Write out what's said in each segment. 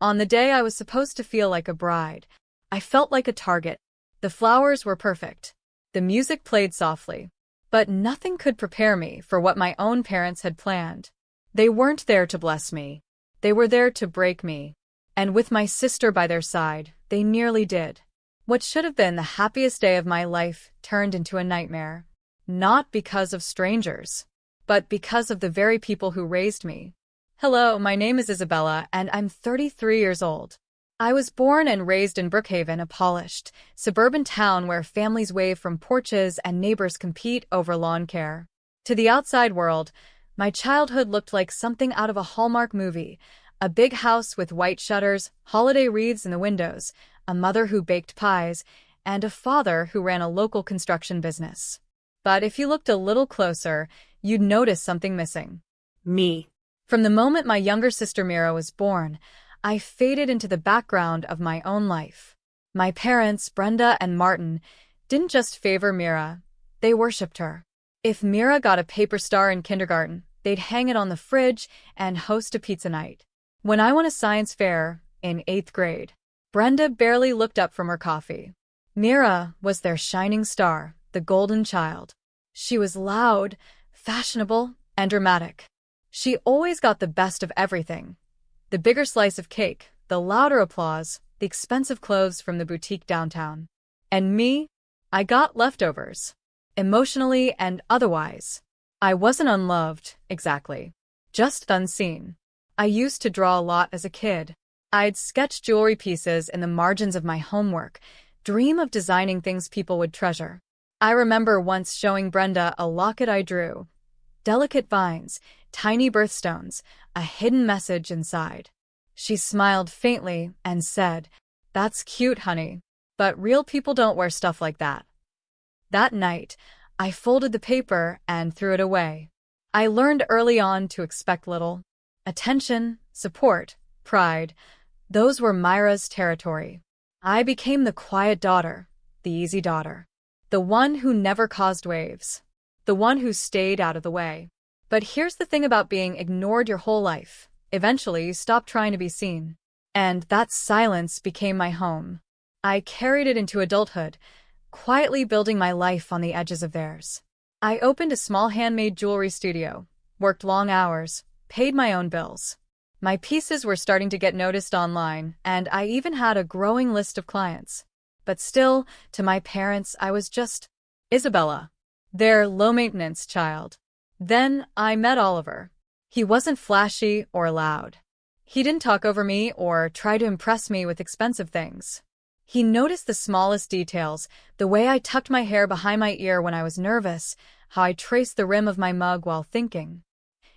On the day I was supposed to feel like a bride, I felt like a target. The flowers were perfect. The music played softly. But nothing could prepare me for what my own parents had planned. They weren't there to bless me. They were there to break me. And with my sister by their side, they nearly did. What should have been the happiest day of my life turned into a nightmare. Not because of strangers, but because of the very people who raised me. Hello, my name is Isabella, and I'm 33 years old. I was born and raised in Brookhaven, a polished, suburban town where families wave from porches and neighbors compete over lawn care. To the outside world, my childhood looked like something out of a Hallmark movie. A big house with white shutters, holiday wreaths in the windows, a mother who baked pies, and a father who ran a local construction business. But if you looked a little closer, you'd notice something missing. Me. From the moment my younger sister Mira was born, I faded into the background of my own life. My parents, Brenda and Martin, didn't just favor Mira, they worshipped her. If Mira got a paper star in kindergarten, they'd hang it on the fridge and host a pizza night. When I won a science fair, in 8th grade, Brenda barely looked up from her coffee. Mira was their shining star, the golden child. She was loud, fashionable, and dramatic. She always got the best of everything. The bigger slice of cake, the louder applause, the expensive clothes from the boutique downtown. And me? I got leftovers. Emotionally and otherwise. I wasn't unloved, exactly. Just unseen. I used to draw a lot as a kid. I'd sketch jewelry pieces in the margins of my homework, dream of designing things people would treasure. I remember once showing Brenda a locket I drew. Delicate vines, tiny birthstones, a hidden message inside. She smiled faintly and said, "That's cute, honey. But real people don't wear stuff like that." That night, I folded the paper and threw it away. I learned early on to expect little. Attention, support, pride. Those were Myra's territory. I became the quiet daughter, the easy daughter. The one who never caused waves. The one who stayed out of the way. But here's the thing about being ignored your whole life. Eventually, you stop trying to be seen. And that silence became my home. I carried it into adulthood, quietly building my life on the edges of theirs. I opened a small handmade jewelry studio, worked long hours, paid my own bills. My pieces were starting to get noticed online, and I even had a growing list of clients. But still, to my parents, I was just Isabella, their low-maintenance child. Then I met Oliver. He wasn't flashy or loud. He didn't talk over me or try to impress me with expensive things. He noticed the smallest details, the way I tucked my hair behind my ear when I was nervous, how I traced the rim of my mug while thinking.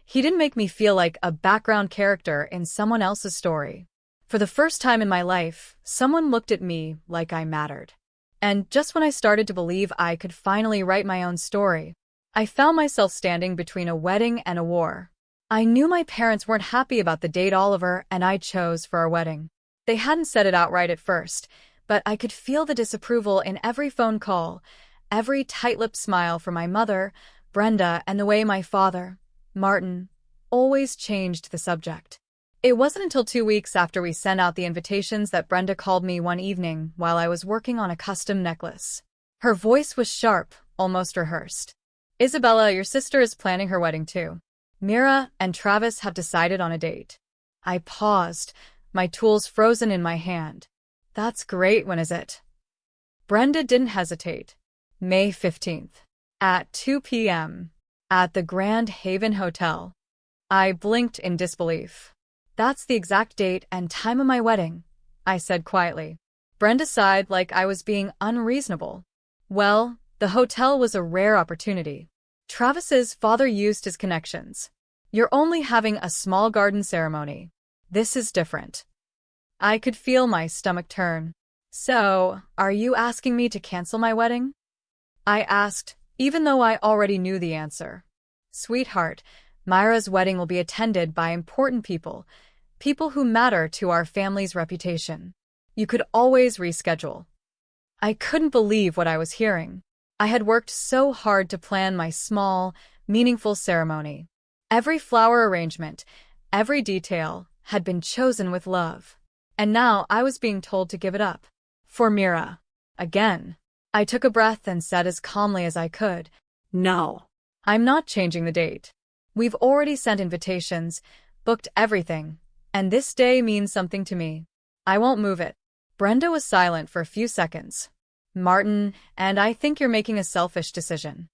He didn't make me feel like a background character in someone else's story. For the first time in my life, someone looked at me like I mattered. And just when I started to believe I could finally write my own story, I found myself standing between a wedding and a war. I knew my parents weren't happy about the date Oliver and I chose for our wedding. They hadn't said it outright at first, but I could feel the disapproval in every phone call, every tight-lipped smile from my mother, Brenda, and the way my father, Martin, always changed the subject. It wasn't until 2 weeks after we sent out the invitations that Brenda called me one evening while I was working on a custom necklace. Her voice was sharp, almost rehearsed. "Isabella, your sister is planning her wedding too. Mira and Travis have decided on a date." I paused, my tools frozen in my hand. "That's great, when is it?" Brenda didn't hesitate. "May 15th. At 2 p.m. At the Grand Haven Hotel." I blinked in disbelief. "That's the exact date and time of my wedding," I said quietly. Brenda sighed like I was being unreasonable. Well, the hotel was a rare opportunity. Travis's father used his connections. "You're only having a small garden ceremony. This is different." I could feel my stomach turn. "So, are you asking me to cancel my wedding?" I asked, even though I already knew the answer. "Sweetheart, Myra's wedding will be attended by important people, people who matter to our family's reputation. You could always reschedule." I couldn't believe what I was hearing. I had worked so hard to plan my small, meaningful ceremony. Every flower arrangement, every detail, had been chosen with love. And now I was being told to give it up. For Mira. Again. I took a breath and said as calmly as I could, "No. I'm not changing the date. We've already sent invitations, booked everything, and this day means something to me. I won't move it." Brenda was silent for a few seconds. "Martin, and I think you're making a selfish decision."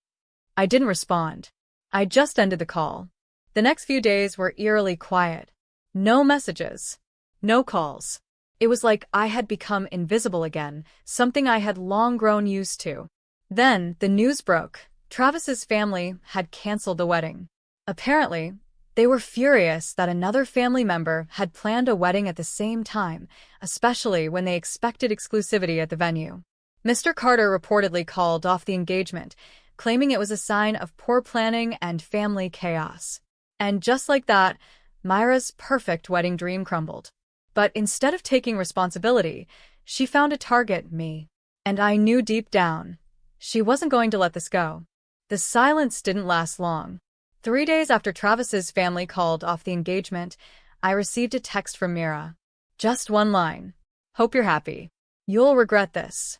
I didn't respond. I just ended the call. The next few days were eerily quiet. No messages. No calls. It was like I had become invisible again, something I had long grown used to. Then, the news broke. Travis's family had canceled the wedding. Apparently, they were furious that another family member had planned a wedding at the same time, especially when they expected exclusivity at the venue. Mr. Carter reportedly called off the engagement, claiming it was a sign of poor planning and family chaos. And just like that, Myra's perfect wedding dream crumbled. But instead of taking responsibility, she found a target, me. And I knew deep down, she wasn't going to let this go. The silence didn't last long. 3 days after Travis's family called off the engagement, I received a text from Mira. Just one line. "Hope you're happy. You'll regret this."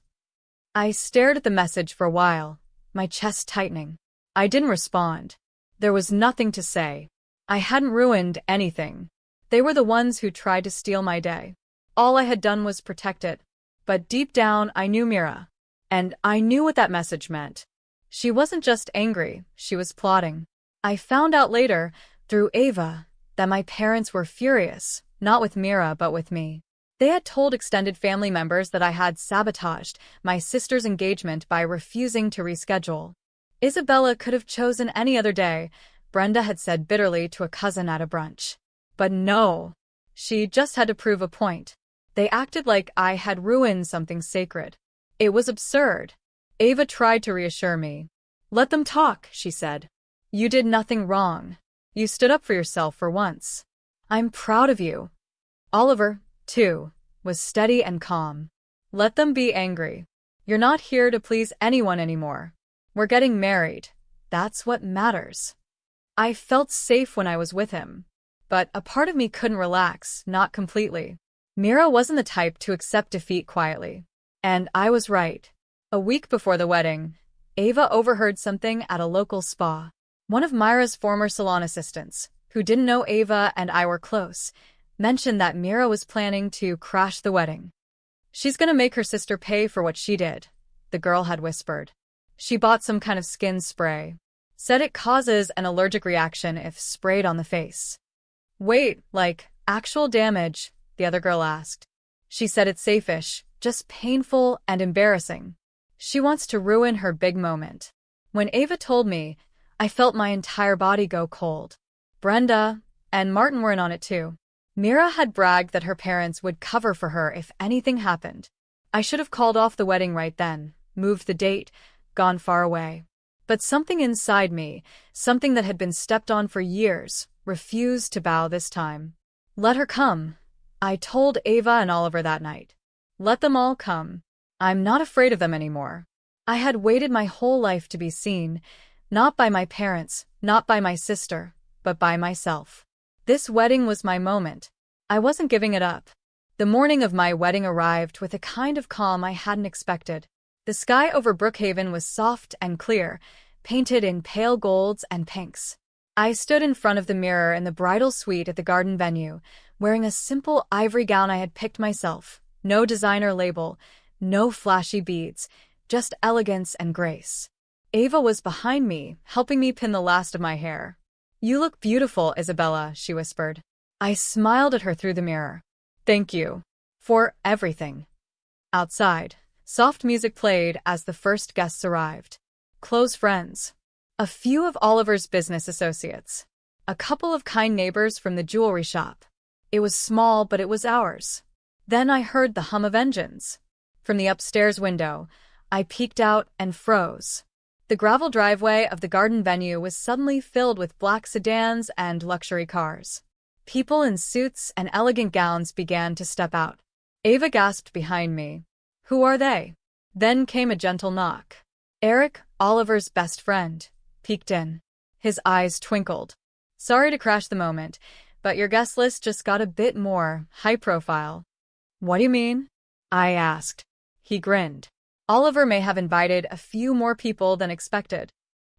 I stared at the message for a while, my chest tightening. I didn't respond. There was nothing to say. I hadn't ruined anything. They were the ones who tried to steal my day. All I had done was protect it. But deep down, I knew Mira. And I knew what that message meant. She wasn't just angry, she was plotting. I found out later, through Ava, that my parents were furious, not with Mira but with me. They had told extended family members that I had sabotaged my sister's engagement by refusing to reschedule. Isabella could have chosen any other day, Brenda had said bitterly to a cousin at a brunch. But no, she just had to prove a point. They acted like I had ruined something sacred. It was absurd. Ava tried to reassure me. "Let them talk," she said. "You did nothing wrong. You stood up for yourself for once. I'm proud of you." Oliver, too, was steady and calm. "Let them be angry. You're not here to please anyone anymore. We're getting married. That's what matters." I felt safe when I was with him. But a part of me couldn't relax, not completely. Mira wasn't the type to accept defeat quietly. And I was right. A week before the wedding, Ava overheard something at a local spa. One of Myra's former salon assistants, who didn't know Ava and I were close, mentioned that Mira was planning to crash the wedding. "She's gonna make her sister pay for what she did," the girl had whispered. "She bought some kind of skin spray. Said it causes an allergic reaction if sprayed on the face." "Wait, like, actual damage?" the other girl asked. "She said it's safe-ish, just painful and embarrassing. She wants to ruin her big moment." When Ava told me, I felt my entire body go cold. Brenda and Martin were in on it too. Mira had bragged that her parents would cover for her if anything happened. I should have called off the wedding right then, moved the date, gone far away. But something inside me, something that had been stepped on for years, refused to bow this time. "Let her come," I told Ava and Oliver that night. "Let them all come. I'm not afraid of them anymore." I had waited my whole life to be seen, not by my parents, not by my sister, but by myself. This wedding was my moment. I wasn't giving it up. The morning of my wedding arrived with a kind of calm I hadn't expected. The sky over Brookhaven was soft and clear, painted in pale golds and pinks. I stood in front of the mirror in the bridal suite at the garden venue, wearing a simple ivory gown I had picked myself. No designer label, no flashy beads, just elegance and grace. Ava was behind me, helping me pin the last of my hair. "You look beautiful, Isabella," she whispered. I smiled at her through the mirror. "Thank you. For everything." Outside, soft music played as the first guests arrived. Close friends. A few of Oliver's business associates. A couple of kind neighbors from the jewelry shop. It was small, but it was ours. Then I heard the hum of engines. From the upstairs window, I peeked out and froze. The gravel driveway of the garden venue was suddenly filled with black sedans and luxury cars. People in suits and elegant gowns began to step out. Ava gasped behind me. "Who are they?" Then came a gentle knock. Eric, Oliver's best friend, peeked in. His eyes twinkled. "Sorry to crash the moment, but your guest list just got a bit more high profile." What do you mean? I asked. He grinned. Oliver may have invited a few more people than expected.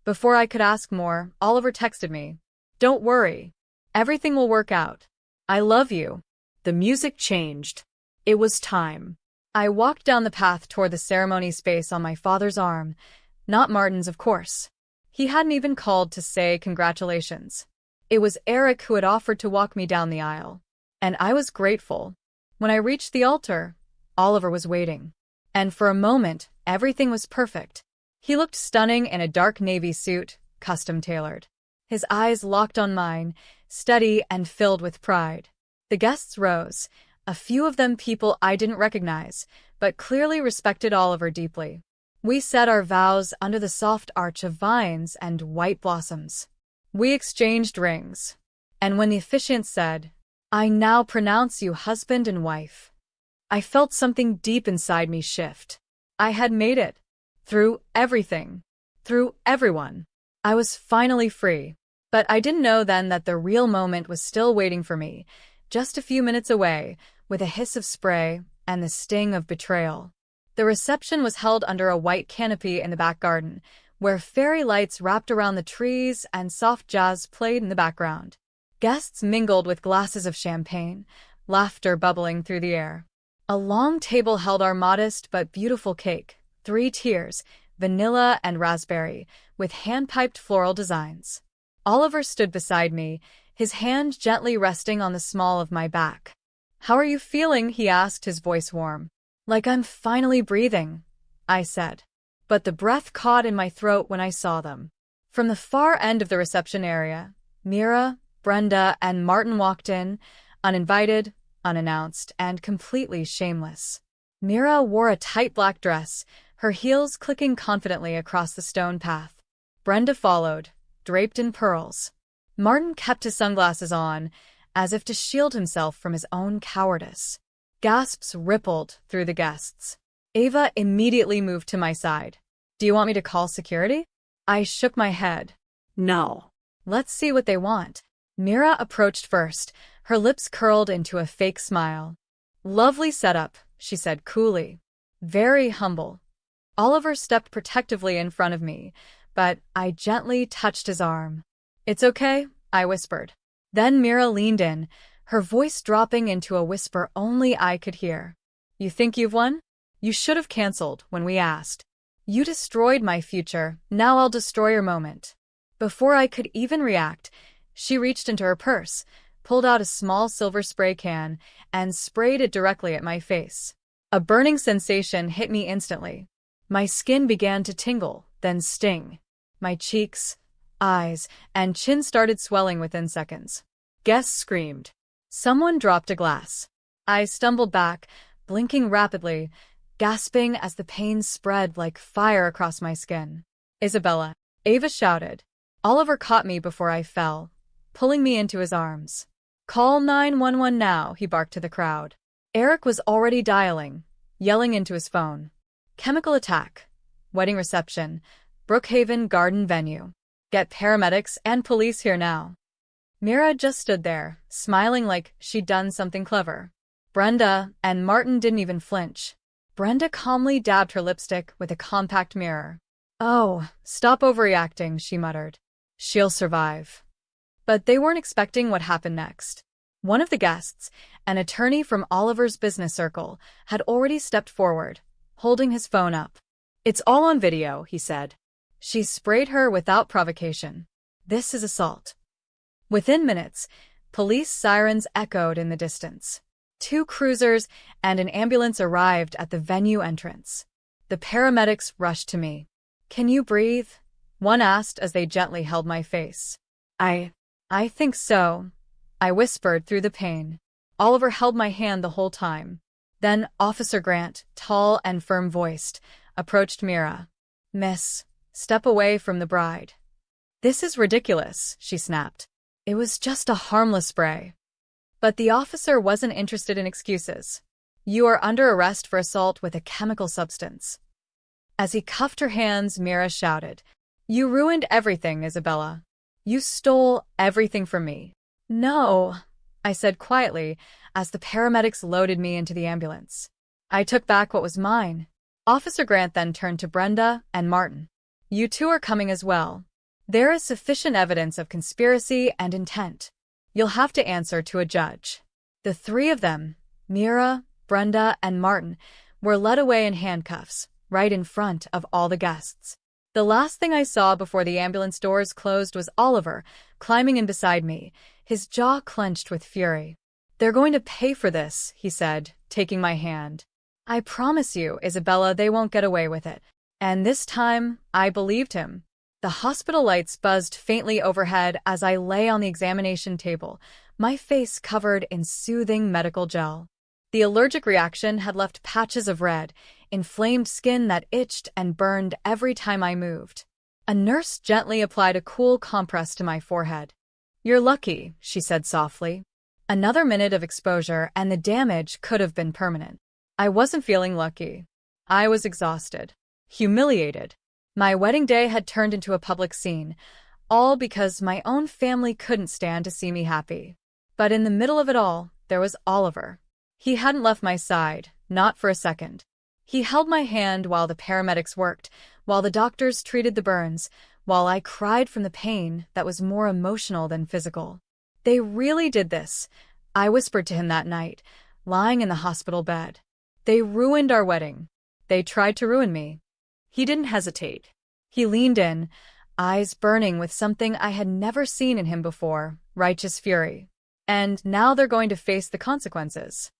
Before I could ask more, Oliver texted me. Don't worry. Everything will work out. I love you. The music changed. It was time. I walked down the path toward the ceremony space on my father's arm. Not Martin's, of course. He hadn't even called to say congratulations. It was Eric who had offered to walk me down the aisle. And I was grateful. When I reached the altar, Oliver was waiting. And for a moment, everything was perfect. He looked stunning in a dark navy suit, custom-tailored. His eyes locked on mine, steady and filled with pride. The guests rose, a few of them people I didn't recognize, but clearly respected Oliver deeply. We said our vows under the soft arch of vines and white blossoms. We exchanged rings. And when the officiant said, "I now pronounce you husband and wife," I felt something deep inside me shift. I had made it. Through everything. Through everyone. I was finally free. But I didn't know then that the real moment was still waiting for me, just a few minutes away, with a hiss of spray and the sting of betrayal. The reception was held under a white canopy in the back garden, where fairy lights wrapped around the trees and soft jazz played in the background. Guests mingled with glasses of champagne, laughter bubbling through the air. A long table held our modest but beautiful cake, 3 tiers, vanilla and raspberry, with hand-piped floral designs. Oliver stood beside me, his hand gently resting on the small of my back. "How are you feeling?" he asked, his voice warm. "Like I'm finally breathing," I said. But the breath caught in my throat when I saw them. From the far end of the reception area, Mira, Brenda, and Martin walked in, uninvited, unannounced, and completely shameless. Mira wore a tight black dress, her heels clicking confidently across the stone path. Brenda followed, draped in pearls. Martin kept his sunglasses on, as if to shield himself from his own cowardice. Gasps rippled through the guests. Ava immediately moved to my side. "Do you want me to call security?" I shook my head. "No. Let's see what they want." Mira approached first, her lips curled into a fake smile. "Lovely setup," she said coolly. "Very humble." Oliver stepped protectively in front of me, but I gently touched his arm. "It's okay," I whispered. Then Mira leaned in, her voice dropping into a whisper only I could hear. "You think you've won? You should have canceled when we asked. You destroyed my future, now I'll destroy your moment." Before I could even react, she reached into her purse, pulled out a small silver spray can, and sprayed it directly at my face. A burning sensation hit me instantly. My skin began to tingle, then sting. My cheeks, eyes, and chin started swelling within seconds. Guests screamed. Someone dropped a glass. I stumbled back, blinking rapidly, gasping as the pain spread like fire across my skin. "Isabella!" Ava shouted. Oliver caught me before I fell, pulling me into his arms. "Call 911 now," he barked to the crowd. Eric was already dialing, yelling into his phone. "Chemical attack. Wedding reception. Brookhaven Garden venue. Get paramedics and police here now." Mira just stood there, smiling like she'd done something clever. Brenda and Martin didn't even flinch. Brenda calmly dabbed her lipstick with a compact mirror. "Oh, stop overreacting," she muttered. "She'll survive." But they weren't expecting what happened next. One of the guests, an attorney from Oliver's business circle, had already stepped forward, holding his phone up. "It's all on video," he said. She sprayed her without provocation. "This is assault." Within minutes, police sirens echoed in the distance. 2 cruisers and an ambulance arrived at the venue entrance. The paramedics rushed to me. "Can you breathe?" one asked as they gently held my face. I think so," I whispered through the pain. Oliver held my hand the whole time. Then Officer Grant, tall and firm-voiced, approached Mira. "Miss, step away from the bride." "This is ridiculous," she snapped. "It was just a harmless spray." But the officer wasn't interested in excuses. "You are under arrest for assault with a chemical substance." As he cuffed her hands, Mira shouted, "You ruined everything, Isabella. You stole everything from me." "No," I said quietly, as the paramedics loaded me into the ambulance. I took back what was mine. Officer Grant then turned to Brenda and Martin. You two are coming as well. There is sufficient evidence of conspiracy and intent. You'll have to answer to a judge. The three of them, Mira, Brenda, and Martin, were led away in handcuffs, right in front of all the guests. The last thing I saw before the ambulance doors closed was Oliver, climbing in beside me, his jaw clenched with fury. They're going to pay for this, he said, taking my hand. I promise you, Isabella, they won't get away with it. And this time, I believed him. The hospital lights buzzed faintly overhead as I lay on the examination table, my face covered in soothing medical gel. The allergic reaction had left patches of red, inflamed skin that itched and burned every time I moved. A nurse gently applied a cool compress to my forehead. You're lucky, she said softly. Another minute of exposure and the damage could have been permanent. I wasn't feeling lucky. I was exhausted, humiliated. My wedding day had turned into a public scene, all because my own family couldn't stand to see me happy. But in the middle of it all, there was Oliver. He hadn't left my side, not for a second. He held my hand while the paramedics worked, while the doctors treated the burns, while I cried from the pain that was more emotional than physical. They really did this, I whispered to him that night, lying in the hospital bed. They ruined our wedding. They tried to ruin me. He didn't hesitate. He leaned in, eyes burning with something I had never seen in him before, righteous fury. And now they're going to face the consequences.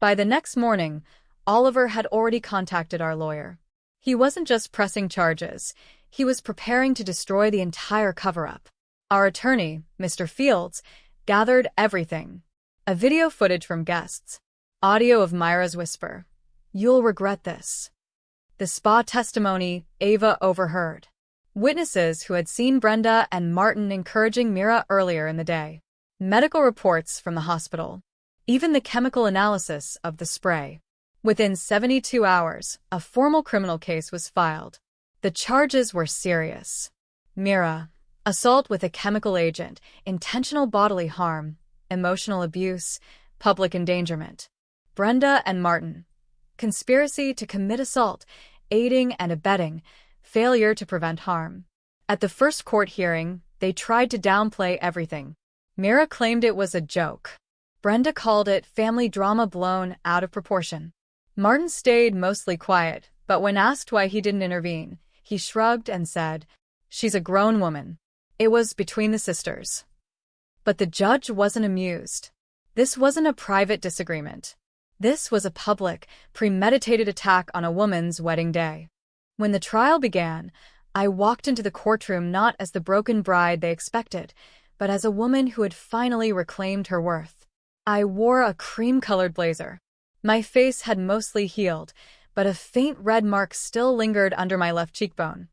By the next morning, Oliver had already contacted our lawyer. He wasn't just pressing charges, he was preparing to destroy the entire cover-up. Our attorney, Mr. Fields, gathered everything. A video footage from guests. Audio of Myra's whisper. You'll regret this. The spa testimony Ava overheard. Witnesses who had seen Brenda and Martin encouraging Mira earlier in the day. Medical reports from the hospital. Even the chemical analysis of the spray. Within 72 hours, a formal criminal case was filed. The charges were serious. Mira, assault with a chemical agent, intentional bodily harm, emotional abuse, public endangerment. Brenda and Martin, conspiracy to commit assault, aiding and abetting, failure to prevent harm. At the first court hearing, they tried to downplay everything. Mira claimed it was a joke. Brenda called it family drama blown out of proportion. Martin stayed mostly quiet, but when asked why he didn't intervene, he shrugged and said, "She's a grown woman. It was between the sisters." But the judge wasn't amused. This wasn't a private disagreement. This was a public, premeditated attack on a woman's wedding day. When the trial began, I walked into the courtroom not as the broken bride they expected, but as a woman who had finally reclaimed her worth. I wore a cream-colored blazer. My face had mostly healed, but a faint red mark still lingered under my left cheekbone,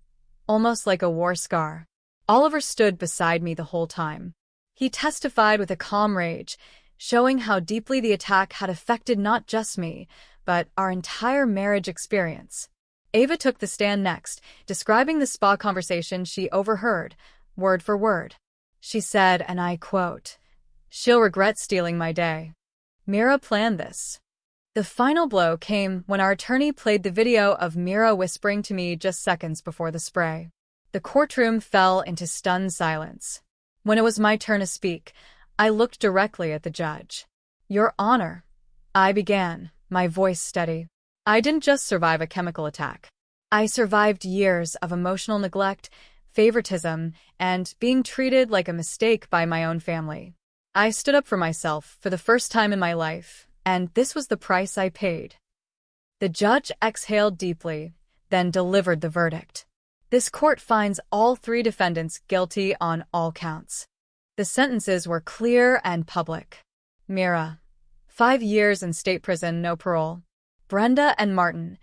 almost like a war scar. Oliver stood beside me the whole time. He testified with a calm rage, showing how deeply the attack had affected not just me, but our entire marriage experience. Ava took the stand next, describing the spa conversation she overheard, word for word. She said, and I quote, "She'll regret stealing my day. Mira planned this." The final blow came when our attorney played the video of Mira whispering to me just seconds before the spray. The courtroom fell into stunned silence. When it was my turn to speak, I looked directly at the judge. "Your Honor," I began, my voice steady. "I didn't just survive a chemical attack. I survived years of emotional neglect, favoritism, and being treated like a mistake by my own family. I stood up for myself for the first time in my life, and this was the price I paid." The judge exhaled deeply, then delivered the verdict. "This court finds all three defendants guilty on all counts." The sentences were clear and public. Mira, 5 years in state prison, no parole. Brenda and Martin,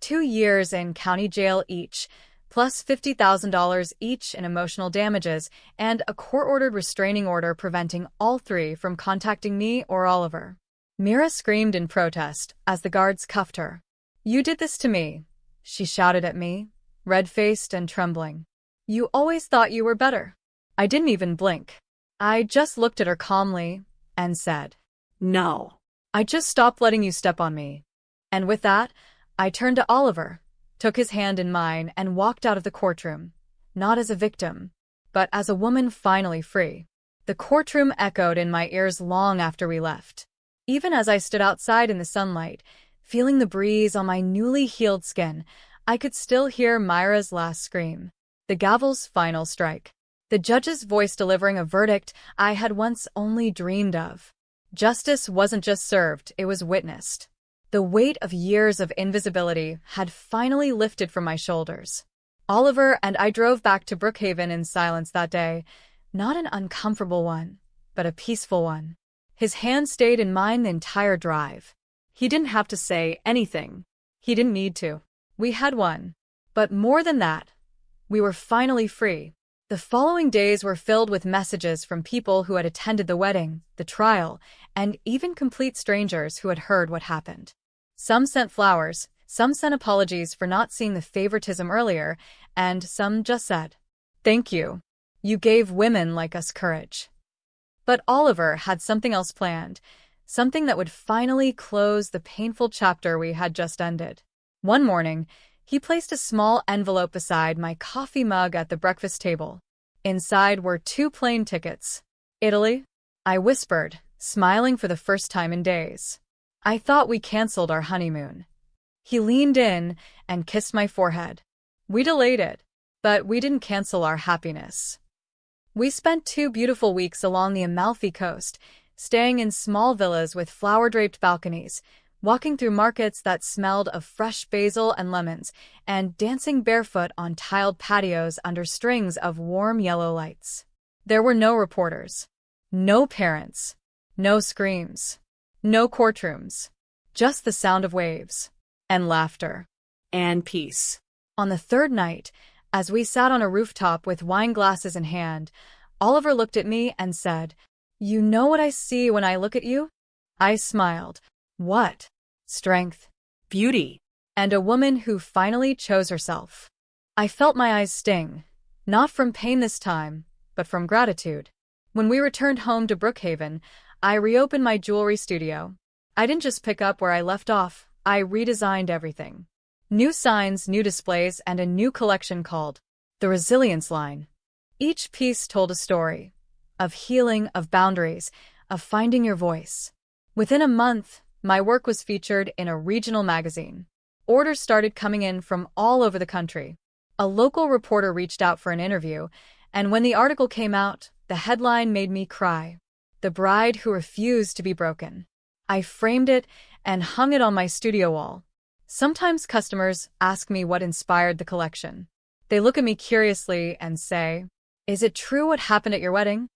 2 years in county jail each, plus $50,000 each in emotional damages, and a court-ordered restraining order preventing all three from contacting me or Oliver. Mira screamed in protest as the guards cuffed her. "You did this to me," she shouted at me, red-faced and trembling. "You always thought you were better." I didn't even blink. I just looked at her calmly and said, "No." I just stopped letting you step on me. And with that, I turned to Oliver, took his hand in mine, and walked out of the courtroom, not as a victim, but as a woman finally free. The courtroom echoed in my ears long after we left. Even as I stood outside in the sunlight, feeling the breeze on my newly healed skin, I could still hear Myra's last scream. The gavel's final strike. The judge's voice delivering a verdict I had once only dreamed of. Justice wasn't just served, it was witnessed. The weight of years of invisibility had finally lifted from my shoulders. Oliver and I drove back to Brookhaven in silence that day, not an uncomfortable one, but a peaceful one. His hand stayed in mine the entire drive. He didn't have to say anything. He didn't need to. We had won. But more than that, we were finally free. The following days were filled with messages from people who had attended the wedding, the trial, and even complete strangers who had heard what happened. Some sent flowers, some sent apologies for not seeing the favoritism earlier, and some just said, "Thank you. You gave women like us courage." But Oliver had something else planned, something that would finally close the painful chapter we had just ended. One morning, he placed a small envelope beside my coffee mug at the breakfast table. Inside were 2 plane tickets. "Italy?" I whispered, smiling for the first time in days. "I thought we canceled our honeymoon." He leaned in and kissed my forehead. "We delayed it, but we didn't cancel our happiness." We spent 2 beautiful weeks along the Amalfi Coast, staying in small villas with flower-draped balconies, walking through markets that smelled of fresh basil and lemons, and dancing barefoot on tiled patios under strings of warm yellow lights. There were no reporters, no parents, no screams, no courtrooms, just the sound of waves, and laughter, and peace. On the 3rd night, as we sat on a rooftop with wine glasses in hand, Oliver looked at me and said, "You know what I see when I look at you?" I smiled. "What?" "Strength, beauty, and a woman who finally chose herself." I felt my eyes sting, not from pain this time, but from gratitude. When we returned home to Brookhaven, I reopened my jewelry studio. I didn't just pick up where I left off, I redesigned everything. New signs, new displays, and a new collection called the Resilience line. Each piece told a story of healing, of boundaries, of finding your voice. Within a month, my work was featured in a regional magazine. Orders started coming in from all over the country. A local reporter reached out for an interview, and when the article came out, the headline made me cry. "The Bride Who Refused to Be Broken." I framed it and hung it on my studio wall. Sometimes customers ask me what inspired the collection. They look at me curiously and say, "Is it true what happened at your wedding?"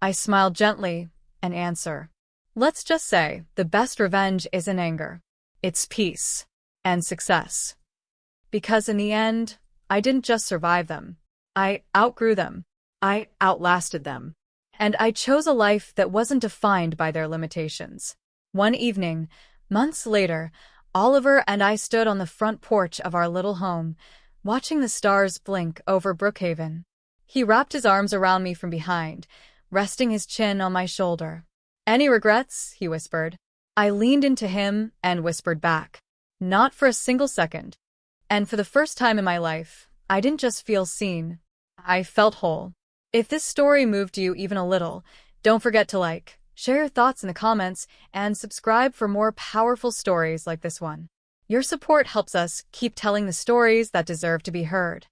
I smile gently and answer, "Let's just say the best revenge isn't anger. It's peace and success." Because in the end, I didn't just survive them. I outgrew them. I outlasted them. And I chose a life that wasn't defined by their limitations. One evening, months later, Oliver and I stood on the front porch of our little home, watching the stars blink over Brookhaven. He wrapped his arms around me from behind, resting his chin on my shoulder. "Any regrets?" he whispered. I leaned into him and whispered back, "Not for a single second." And for the first time in my life, I didn't just feel seen. I felt whole. If this story moved you even a little, don't forget to like, share your thoughts in the comments, and subscribe for more powerful stories like this one. Your support helps us keep telling the stories that deserve to be heard.